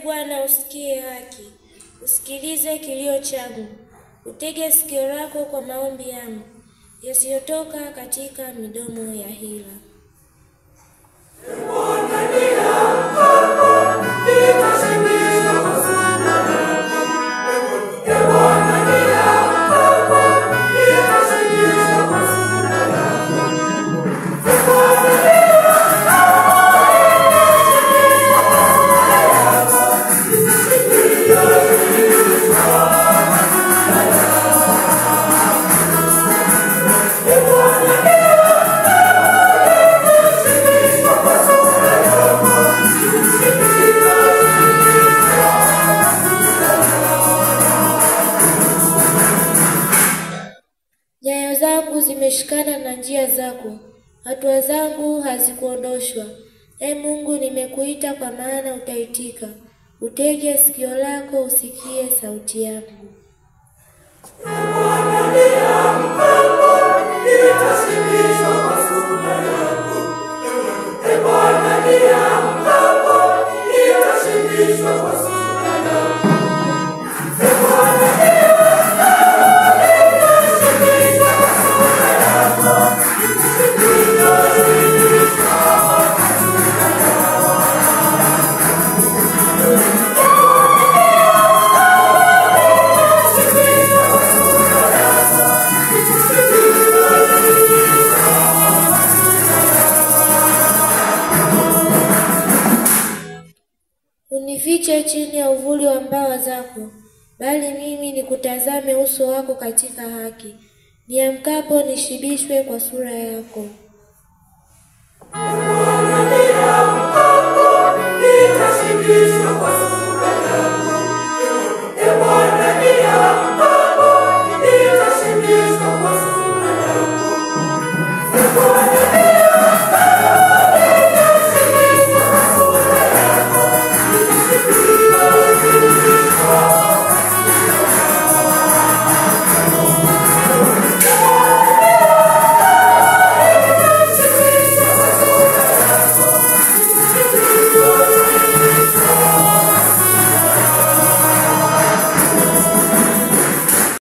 Bwana usikie haki, usikilize kilio changu, utege sikio lako kwa maombi yangu, yasiyotoka katika midomo ya hila. Nyayo zangu zimeshikana na njia zako, hatua zangu hazikuondoshwa. Ee Mungu, nimekuita kwa maana utaitika. Utege sikio lako usikie sauti yangu. Unifiche chini ya uvuli wa mbawa zako, bali mimi nikutazame uso wako katika haki. Niamkapo nishibishwe kwa sura yako. Niamkapo nitashibishwa kwa